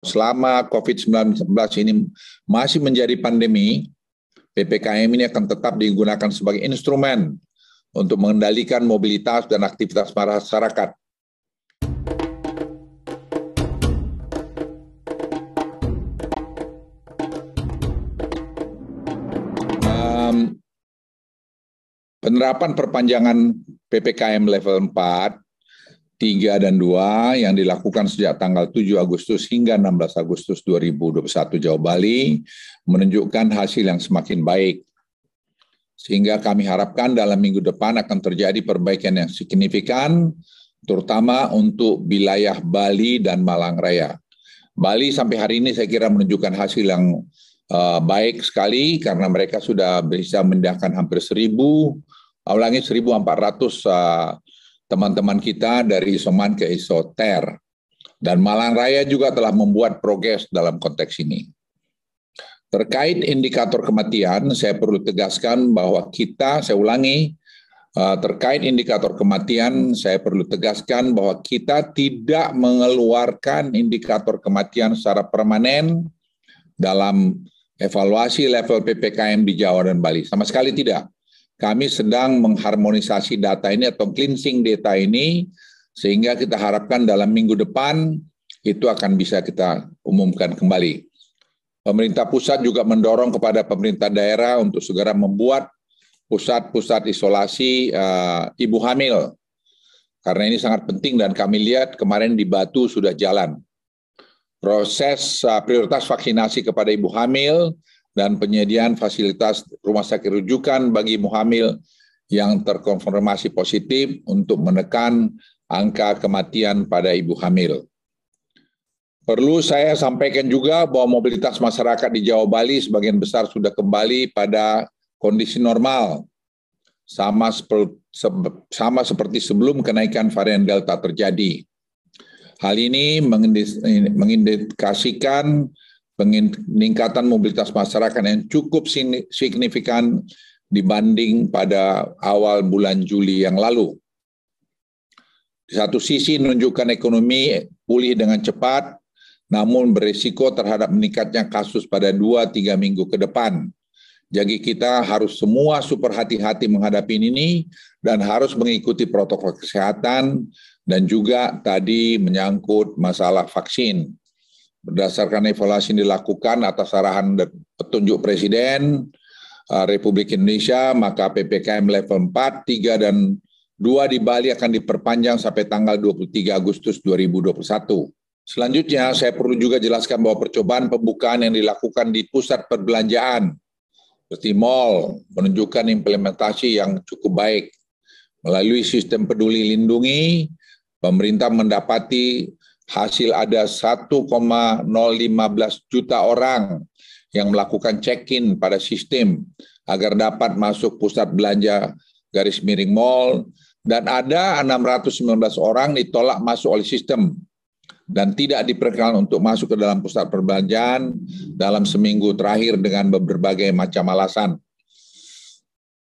Selama COVID-19 ini masih menjadi pandemi, PPKM ini akan tetap digunakan sebagai instrumen untuk mengendalikan mobilitas dan aktivitas masyarakat. Penerapan perpanjangan PPKM level 4, 3, dan 2 yang dilakukan sejak tanggal 7 Agustus hingga 16 Agustus 2021 Jawa Bali menunjukkan hasil yang semakin baik. Sehingga kami harapkan dalam minggu depan akan terjadi perbaikan yang signifikan, terutama untuk wilayah Bali dan Malang Raya. Bali sampai hari ini saya kira menunjukkan hasil yang baik sekali karena mereka sudah bisa memindahkan hampir 1.400 teman-teman kita dari isoman ke isoter. Dan Malang Raya juga telah membuat progres dalam konteks ini. Terkait indikator kematian, saya perlu tegaskan bahwa terkait indikator kematian, saya perlu tegaskan bahwa kita tidak mengeluarkan indikator kematian secara permanen dalam evaluasi level PPKM di Jawa dan Bali. Sama sekali tidak. Kami sedang mengharmonisasi data ini atau cleansing data ini, sehingga kita harapkan dalam minggu depan itu akan bisa kita umumkan kembali. Pemerintah pusat juga mendorong kepada pemerintah daerah untuk segera membuat pusat-pusat isolasi ibu hamil. Karena ini sangat penting dan kami lihat kemarin di Batu sudah jalan. Proses prioritas vaksinasi kepada ibu hamil dan penyediaan fasilitas rumah sakit rujukan bagi ibu hamil yang terkonfirmasi positif untuk menekan angka kematian pada ibu hamil. Perlu saya sampaikan juga bahwa mobilitas masyarakat di Jawa Bali sebagian besar sudah kembali pada kondisi normal, sama seperti sebelum kenaikan varian Delta terjadi. Hal ini mengindikasikan peningkatan mobilitas masyarakat yang cukup signifikan dibanding pada awal bulan Juli yang lalu. Di satu sisi menunjukkan ekonomi pulih dengan cepat, namun berisiko terhadap meningkatnya kasus pada 2-3 minggu ke depan. Jadi kita harus semua super hati-hati menghadapi ini dan harus mengikuti protokol kesehatan dan juga tadi menyangkut masalah vaksin. Berdasarkan evaluasi yang dilakukan atas arahan dan petunjuk Presiden Republik Indonesia, maka PPKM level 4, 3, dan 2 di Bali akan diperpanjang sampai tanggal 23 Agustus 2021. Selanjutnya, saya perlu juga jelaskan bahwa percobaan pembukaan yang dilakukan di pusat perbelanjaan seperti mal menunjukkan implementasi yang cukup baik. Melalui sistem peduli lindungi, pemerintah mendapati hasil ada 1,015 juta orang yang melakukan check-in pada sistem agar dapat masuk pusat belanja _mall, dan ada 619 orang ditolak masuk oleh sistem dan tidak diperkenankan untuk masuk ke dalam pusat perbelanjaan dalam seminggu terakhir dengan berbagai macam alasan.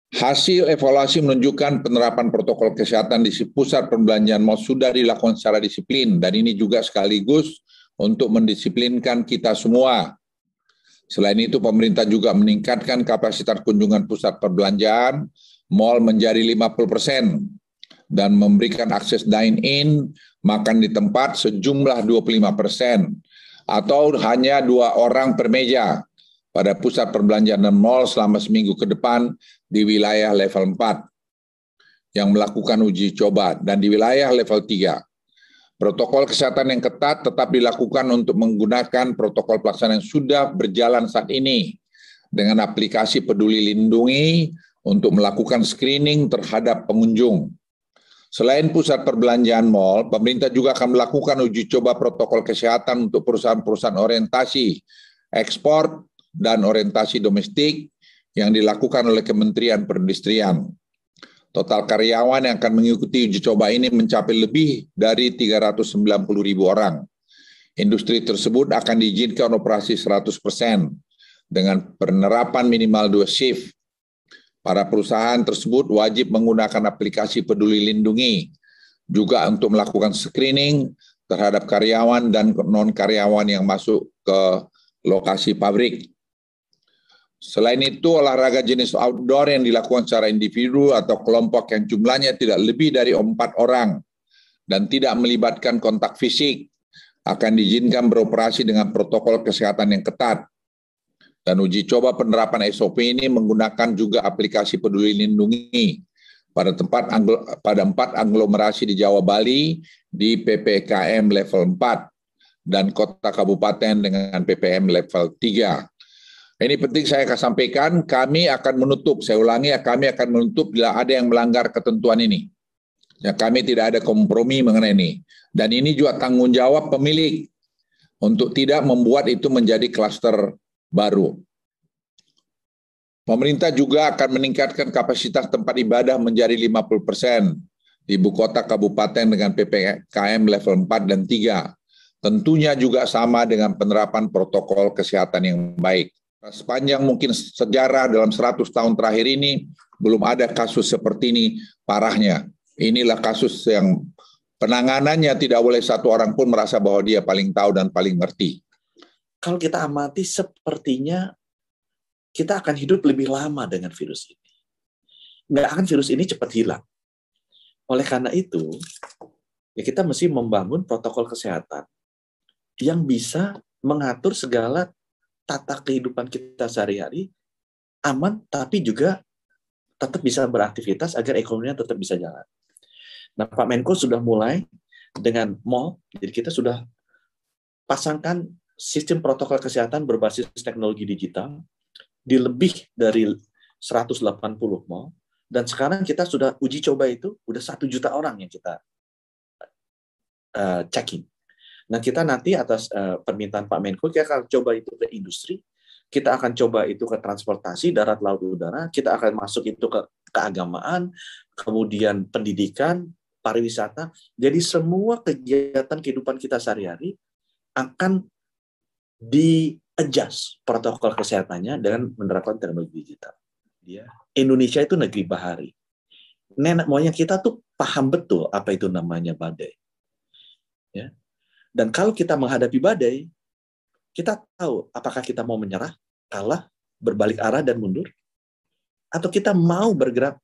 Hasil evaluasi menunjukkan penerapan protokol kesehatan di pusat perbelanjaan mal sudah dilakukan secara disiplin, dan ini juga sekaligus untuk mendisiplinkan kita semua. Selain itu, pemerintah juga meningkatkan kapasitas kunjungan pusat perbelanjaan mal menjadi 50% dan memberikan akses dine-in, makan di tempat sejumlah 25%, atau hanya 2 orang per meja pada pusat perbelanjaan dan mal selama seminggu ke depan di wilayah level 4 yang melakukan uji coba, dan di wilayah level 3. Protokol kesehatan yang ketat tetap dilakukan untuk menggunakan protokol pelaksanaan yang sudah berjalan saat ini dengan aplikasi Peduli Lindungi untuk melakukan screening terhadap pengunjung. Selain pusat perbelanjaan mal, pemerintah juga akan melakukan uji coba protokol kesehatan untuk perusahaan-perusahaan orientasi ekspor dan orientasi domestik yang dilakukan oleh Kementerian Perindustrian. Total karyawan yang akan mengikuti uji coba ini mencapai lebih dari 390.000 orang. Industri tersebut akan diizinkan operasi 100% dengan penerapan minimal 2 shift. Para perusahaan tersebut wajib menggunakan aplikasi Peduli Lindungi juga untuk melakukan screening terhadap karyawan dan non-karyawan yang masuk ke lokasi pabrik. Selain itu, olahraga jenis outdoor yang dilakukan secara individu atau kelompok yang jumlahnya tidak lebih dari 4 orang dan tidak melibatkan kontak fisik akan diizinkan beroperasi dengan protokol kesehatan yang ketat. Dan uji coba penerapan SOP ini menggunakan juga aplikasi Peduli Lindungi pada 4 aglomerasi di Jawa Bali di PPKM level 4 dan kota kabupaten dengan PPM level 3. Ini penting saya akan sampaikan, kami akan menutup, saya ulangi, kami akan menutup bila ada yang melanggar ketentuan ini. Ya, kami tidak ada kompromi mengenai ini. Dan ini juga tanggung jawab pemilik untuk tidak membuat itu menjadi klaster baru. Pemerintah juga akan meningkatkan kapasitas tempat ibadah menjadi 50% di ibu kota kabupaten dengan PPKM level 4 dan 3. Tentunya juga sama dengan penerapan protokol kesehatan yang baik. Sepanjang mungkin sejarah dalam 100 tahun terakhir ini, belum ada kasus seperti ini parahnya. Inilah kasus yang penanganannya tidak boleh satu orang pun merasa bahwa dia paling tahu dan paling ngerti. Kalau kita amati, sepertinya kita akan hidup lebih lama dengan virus ini. Nggak akan virus ini cepat hilang. Oleh karena itu, ya kita mesti membangun protokol kesehatan yang bisa mengatur segala tata kehidupan kita sehari-hari aman, tapi juga tetap bisa beraktivitas agar ekonominya tetap bisa jalan. Nah, Pak Menko sudah mulai dengan mall, jadi kita sudah pasangkan sistem protokol kesehatan berbasis teknologi digital di lebih dari 180 mall, dan sekarang kita sudah uji coba itu, udah 1 juta orang yang kita checking. Nah, kita nanti atas permintaan Pak Menko, kita akan coba itu ke industri, kita akan coba itu ke transportasi, darat, laut, udara, kita akan masuk itu ke keagamaan, kemudian pendidikan, pariwisata. Jadi semua kegiatan kehidupan kita sehari-hari akan di-adjust protokol kesehatannya dengan menerapkan teknologi digital. Indonesia itu negeri bahari. Nenek moyang kita tuh paham betul apa itu namanya badai. Ya. Dan kalau kita menghadapi badai, kita tahu apakah kita mau menyerah, kalah, berbalik arah dan mundur, atau kita mau bergerak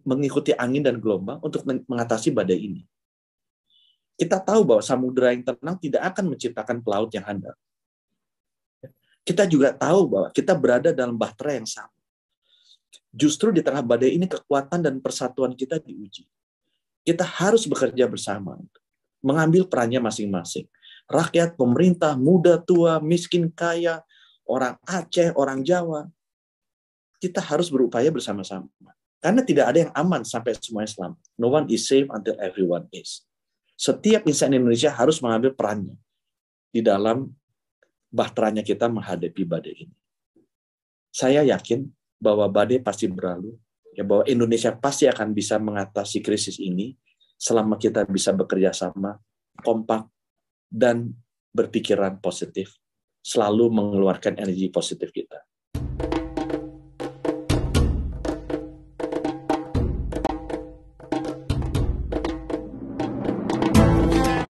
mengikuti angin dan gelombang untuk mengatasi badai ini. Kita tahu bahwa samudera yang tenang tidak akan menciptakan pelaut yang handal. Kita juga tahu bahwa kita berada dalam bahtera yang sama. Justru di tengah badai ini kekuatan dan persatuan kita diuji. Kita harus bekerja bersama, mengambil perannya masing-masing. Rakyat, pemerintah, muda, tua, miskin, kaya, orang Aceh, orang Jawa. Kita harus berupaya bersama-sama. Karena tidak ada yang aman sampai semuanya selamat. No one is safe until everyone is. Setiap insan Indonesia harus mengambil perannya di dalam bahteranya kita menghadapi badai ini. Saya yakin bahwa badai pasti berlalu, ya, bahwa Indonesia pasti akan bisa mengatasi krisis ini selama kita bisa bekerja sama, kompak, dan berpikiran positif, selalu mengeluarkan energi positif kita.